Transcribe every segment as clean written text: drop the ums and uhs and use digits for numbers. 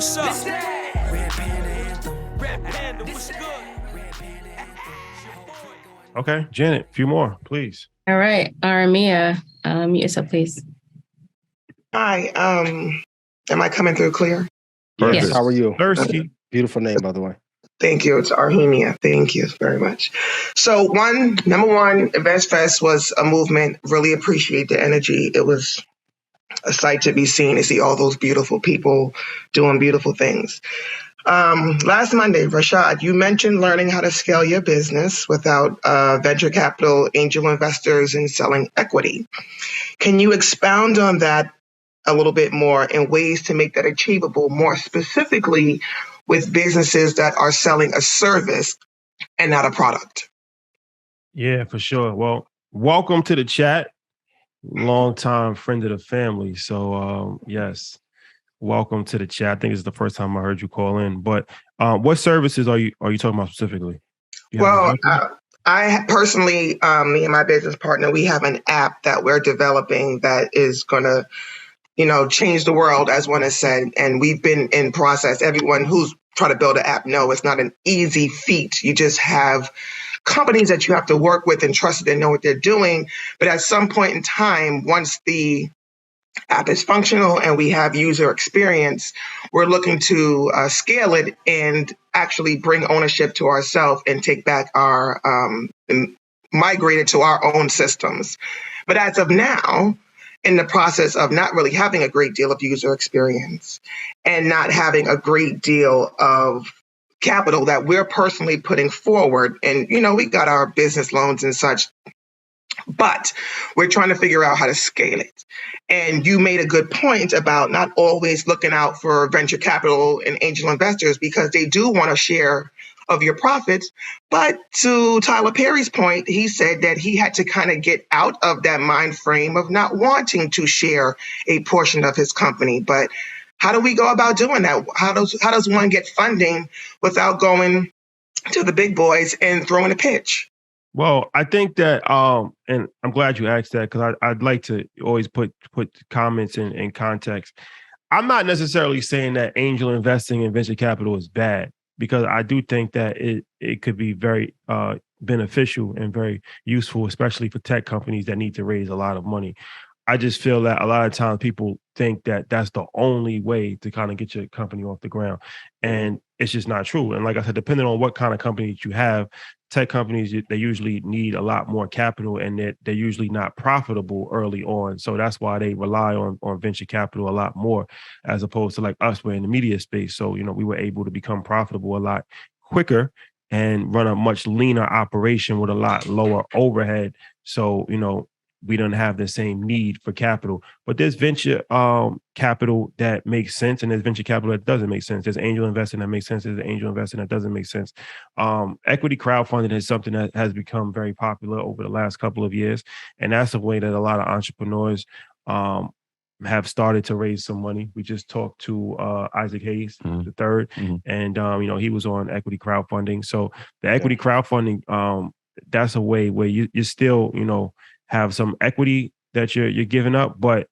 what's up? Red Panda Anthem. Red Panda, what's good? Okay, Janet, a few more, please. All right, Aramia, mute yourself, please. Hi, am I coming through clear? Yes. Yes. How are you? Thirsty. Beautiful name, by the way. Thank you. It's Arhemia. Thank you very much. So number one, Events Fest was a movement. Really appreciate the energy. It was a sight to be seen to see all those beautiful people doing beautiful things. Last Monday, Rashad, you mentioned learning how to scale your business without venture capital, angel investors, and selling equity. Can you expound on that a little bit more and ways to make that achievable, more specifically with businesses that are selling a service and not a product? Yeah, for sure. Well, welcome to the chat. Longtime friend of the family. So, yes, welcome to the chat. I think it's the first time I heard you call in. But what services are you talking about specifically? Well, I personally, me and my business partner, we have an app that we're developing that is going to, change the world, as one has said. And we've been in process. Everyone who's trying to build an app, no, it's not an easy feat. You just have companies that you have to work with and trust and know what they're doing. But at some point in time, once the app is functional and we have user experience, we're looking to scale it and actually bring ownership to ourselves and take back our, migrate it to our own systems. But as of now, in the process of not really having a great deal of user experience and not having a great deal of capital that we're personally putting forward. And, we got our business loans and such, but we're trying to figure out how to scale it. And you made a good point about not always looking out for venture capital and angel investors because they do want a share of your profits. But to Tyler Perry's point, he said that he had to kind of get out of that mind frame of not wanting to share a portion of his company. But how do we go about doing that? How does one get funding without going to the big boys and throwing a pitch? Well, I think that, and I'm glad you asked that because I'd like to always put comments in context. I'm not necessarily saying that angel investing in venture capital is bad, because I do think that it could be very beneficial and very useful, especially for tech companies that need to raise a lot of money. I just feel that a lot of times people think that that's the only way to kind of get your company off the ground. And it's just not true. And like I said, depending on what kind of company that you have, tech companies, they usually need a lot more capital and they're usually not profitable early on. So that's why they rely on venture capital a lot more, as opposed to like us, we're in the media space. So, we were able to become profitable a lot quicker and run a much leaner operation with a lot lower overhead. So, we don't have the same need for capital. But there's venture capital that makes sense, and there's venture capital that doesn't make sense. There's angel investing that makes sense. There's angel investing that doesn't make sense. Equity crowdfunding is something that has become very popular over the last couple of years, and that's a way that a lot of entrepreneurs have started to raise some money. We just talked to Isaac Hayes, the third, and he was on equity crowdfunding. So the equity crowdfunding, that's a way where you still, have some equity that you're giving up, but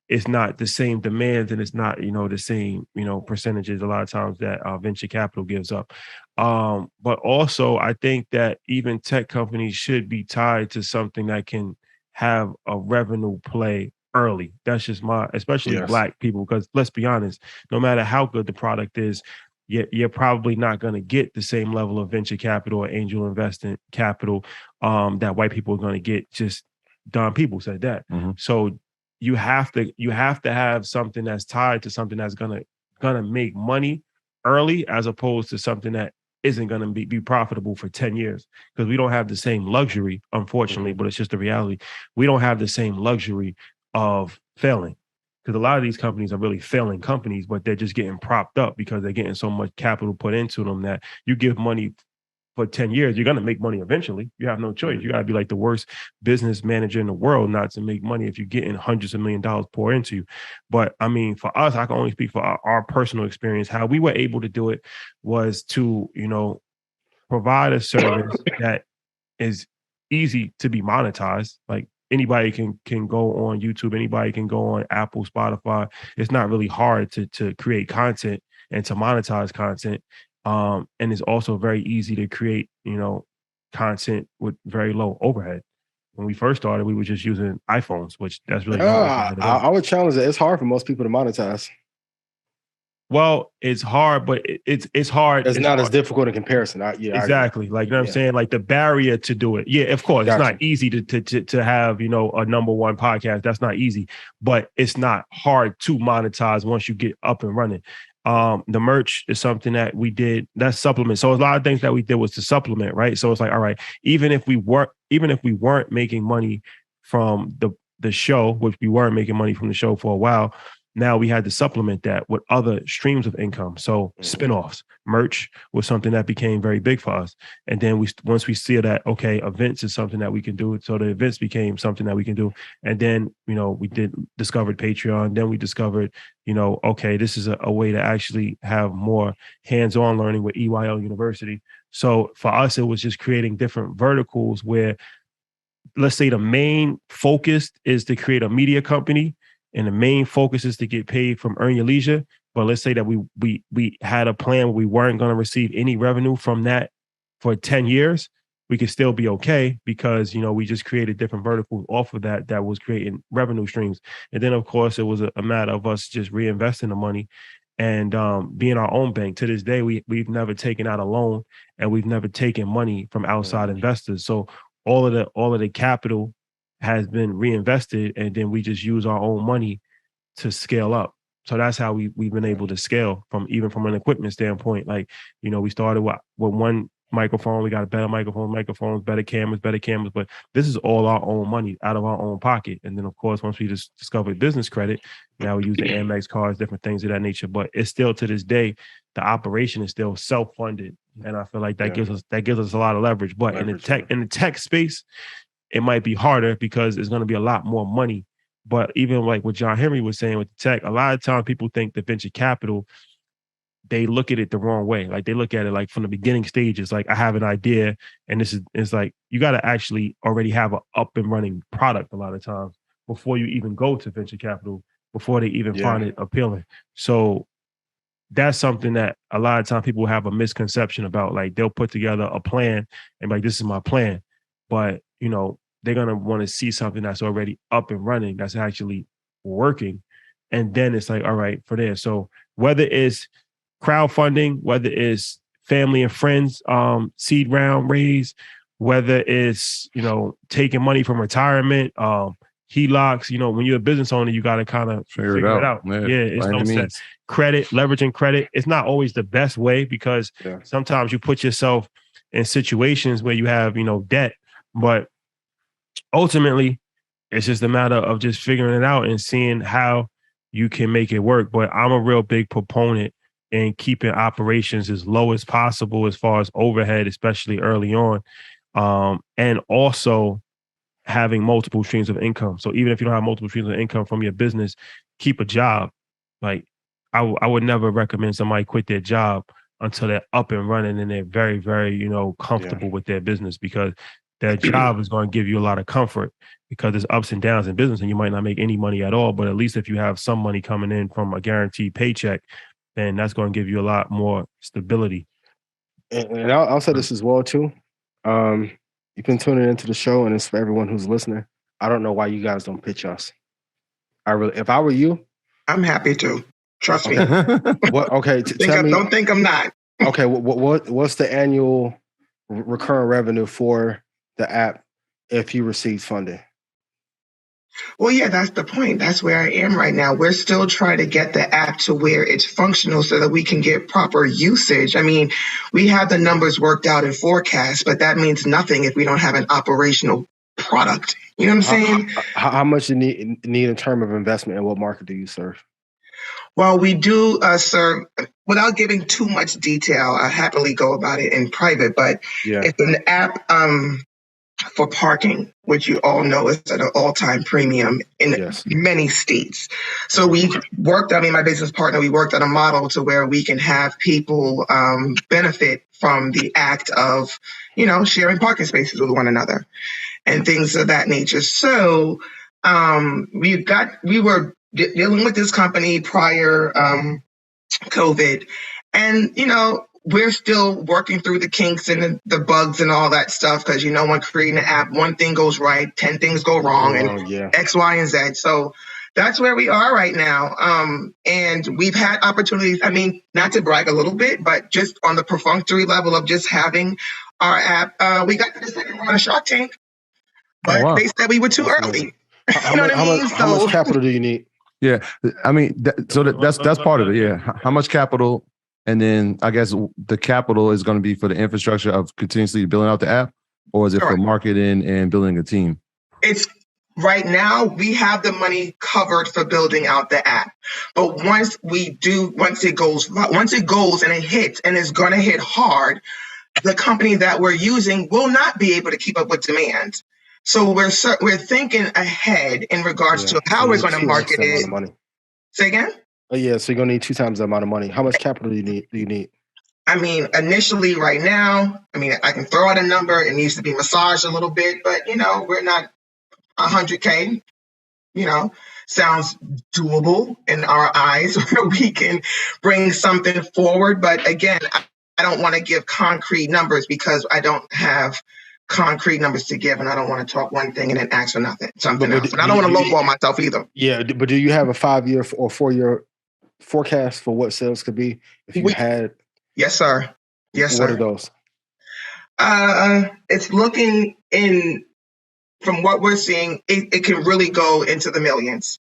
it's not the same demands and it's not, the same, percentages a lot of times that venture capital gives up. But also I think that even tech companies should be tied to something that can have a revenue play early. That's just especially Black people, because let's be honest, no matter how good the product is, you're probably not going to get the same level of venture capital or angel investment capital that white people are going to get. Just Don People said that. So you have to have something that's tied to something that's gonna make money early, as opposed to something that isn't gonna be profitable for 10 years. Because we don't have the same luxury, unfortunately, but it's just the reality. We don't have the same luxury of failing. Because a lot of these companies are really failing companies, but they're just getting propped up because they're getting so much capital put into them that you give money for 10 years, you're going to make money eventually. You have no choice. You got to be like the worst business manager in the world not to make money if you're getting hundreds of $millions poured into you. But I mean, for us, I can only speak for our personal experience. How we were able to do it was to, provide a service that is easy to be monetized. Like anybody can go on YouTube, anybody can go on Apple, Spotify. It's not really hard to create content and to monetize content. And it's also very easy to create, content with very low overhead. When we first started, we were just using iPhones, which that's really not. I would challenge it. It's hard for most people to monetize. Well, it's hard, but it's hard. It's not as difficult in comparison. Exactly. Like, you know what I'm saying? Like the barrier to do it. Yeah, of course. It's not easy to have, a number one podcast. That's not easy, but it's not hard to monetize once you get up and running. The merch is something that we did. That's supplement. So a lot of things that we did was to supplement, right? So it's like, all right, even if we weren't making money from the show, which we weren't making money from the show for a while, now we had to supplement that with other streams of income. So spinoffs, merch was something that became very big for us. And then once we see that, okay, events is something that we can do. So the events became something that we can do. And then, we discovered Patreon. Then we discovered, okay, this is a way to actually have more hands-on learning with EYL University. So for us, it was just creating different verticals where, let's say the main focus is to create a media company, and the main focus is to get paid from Earn Your Leisure. But let's say that we had a plan where we weren't going to receive any revenue from that for 10 years. We could still be okay because, we just created different verticals off of that was creating revenue streams. And then, of course, it was a matter of us just reinvesting the money and being our own bank. To this day, we've never taken out a loan, and we've never taken money from outside investors. So all of the capital has been reinvested, and then we just use our own money to scale up. So that's how we've been able to scale from an equipment standpoint. Like, we started with one microphone, we got a better microphones, better cameras, but this is all our own money out of our own pocket. And then, of course, once we just discovered business credit, now we use the Amex cards, different things of that nature. But it's still, to this day, the operation is still self-funded. And I feel like that gives us a lot of leverage. But in the tech space, it might be harder because it's going to be a lot more money. But even like what John Henry was saying with the tech, a lot of times people think that venture capital, they look at it the wrong way. Like they look at it like from the beginning stages, like I have an idea, and it's like you got to actually already have an up and running product a lot of times before you even go to venture capital, before they even find it appealing. So that's something that a lot of times people have a misconception about. Like they'll put together a plan and like, this is my plan. But, they're going to want to see something that's already up and running, that's actually working. And then it's like, all right, for there. So whether it's crowdfunding, whether it's family and friends, seed round raise, whether it's, taking money from retirement, HELOCs, when you're a business owner, you got to kind of figure it out. It's no sense. Credit, leveraging credit. It's not always the best way because sometimes you put yourself in situations where you have, debt, but ultimately it's just a matter of just figuring it out and seeing how you can make it work. But I'm a real big proponent in keeping operations as low as possible as far as overhead, especially early on. And also having multiple streams of income. So even if you don't have multiple streams of income from your business, keep a job. Like I would never recommend somebody quit their job until they're up and running and they're very, very, comfortable with their business, because that job is going to give you a lot of comfort because there's ups and downs in business and you might not make any money at all. But at least if you have some money coming in from a guaranteed paycheck, then that's going to give you a lot more stability. And I'll say this as well, too. You've been tuning into the show, and it's for everyone who's listening. I don't know why you guys don't pitch us. If I were you, I'm happy to. Trust me. What? Okay, don't think I'm not. Okay, what's the annual recurring revenue for the app if he receives funding? Well, yeah, that's the point. That's where I am right now. We're still trying to get the app to where it's functional so that we can get proper usage. I mean, we have the numbers worked out in forecast, but that means nothing if we don't have an operational product. You know what I'm saying? How much you need in terms of investment, and what market do you serve? Well, we do serve, without giving too much detail, I happily go about it in private, but it's an app for parking, which you all know is at an all-time premium in many states. So we've worked, my business partner, we worked on a model to where we can have people benefit from the act of, sharing parking spaces with one another and things of that nature. So we were dealing with this company prior COVID. And, we're still working through the kinks and the bugs and all that stuff because, when creating an app, one thing goes right, 10 things go wrong, and X, Y, and Z. So that's where we are right now. And we've had opportunities, not to brag a little bit, but just on the perfunctory level of just having our app, we got to the second round of Shark Tank, but they said we were too early. How much capital do you need? Yeah, that's part of it. Yeah, how much capital, and then I guess the capital is going to be for the infrastructure of continuously building out the app, or is it for marketing and building a team? It's right now we have the money covered for building out the app, but once it goes and it hits and it's going to hit hard, the company that we're using will not be able to keep up with demand. So we're thinking ahead in regards to how we're going to market it. Say again? Oh yeah, so you're gonna need 2 times the amount of money. How much capital do you need? Initially, right now, I can throw out a number. It needs to be massaged a little bit, but we're not 100K. Sounds doable in our eyes where we can bring something forward. But again, I don't want to give concrete numbers because I don't have concrete numbers to give, and I don't want to talk one thing and then ask for something else. And I don't want to lowball myself either. Yeah, but do you have a 5-year or 4-year forecast for what sales could be if you had? Yes, sir. Yes, sir. What are those? It's looking from what we're seeing, it can really go into the millions.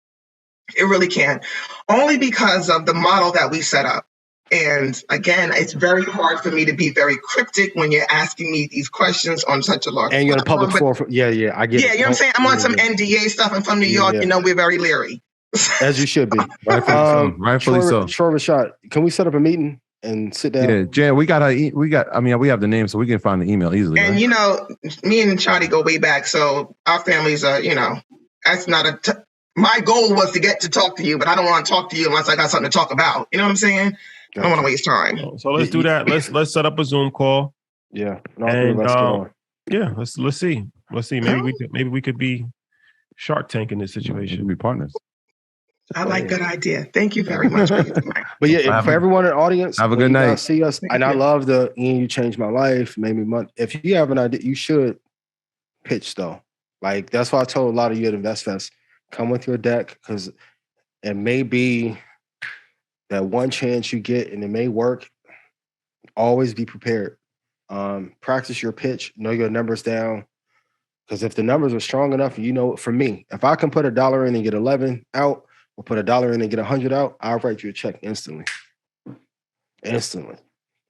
It really can, only because of the model that we set up. And again, it's very hard for me to be very cryptic when you're asking me these questions on such a large and you're in a public forum. Yeah, I get it. Yeah, you know what I'm saying? I'm on some NDA stuff. I'm from New York. We're very leary. As you should be. Rightfully so. Troy Rashad, can we set up a meeting and sit down? Yeah, Jan, we have the name, so we can find the email easily. And me and Chadi go way back, so our families are, that's not my goal was to get to talk to you, but I don't want to talk to you unless I got something to talk about. You know what I'm saying? I don't want to waste time. So let's do that. Let's set up a Zoom call. Yeah. And let's see. Maybe we could be Shark Tank in this situation. Be partners. I like that idea. Thank you very much. But yeah, for everyone in the audience, have a good night. See us, and I love Ian, you changed my life, made me money. If you have an idea, you should pitch though. Like that's why I told a lot of you at InvestFest, come with your deck because it may be that one chance you get and it may work. Always be prepared. Practice your pitch, know your numbers down. Because if the numbers are strong enough, for me, if I can put $1 in and get 11 out, or put $1 in and get 100 out, I'll write you a check instantly. Instantly.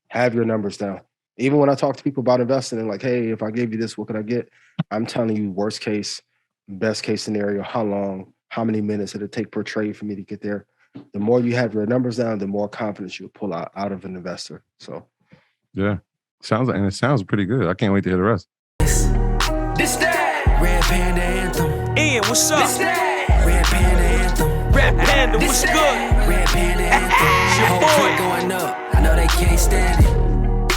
Have your numbers down. Even when I talk to people about investing and like, hey, if I gave you this, what could I get? I'm telling you worst case, best case scenario, how long, how many minutes it'll take per trade for me to get there. The more you have your numbers down, the more confidence you'll pull out of an investor. So, yeah, it sounds pretty good. I can't wait to hear the rest. This that Red Panda Anthem. Ian, what's up? This that Red Panda Anthem. Red Panda, what's good? Red Panda Anthem. Your boy going up. I know they can't stand it.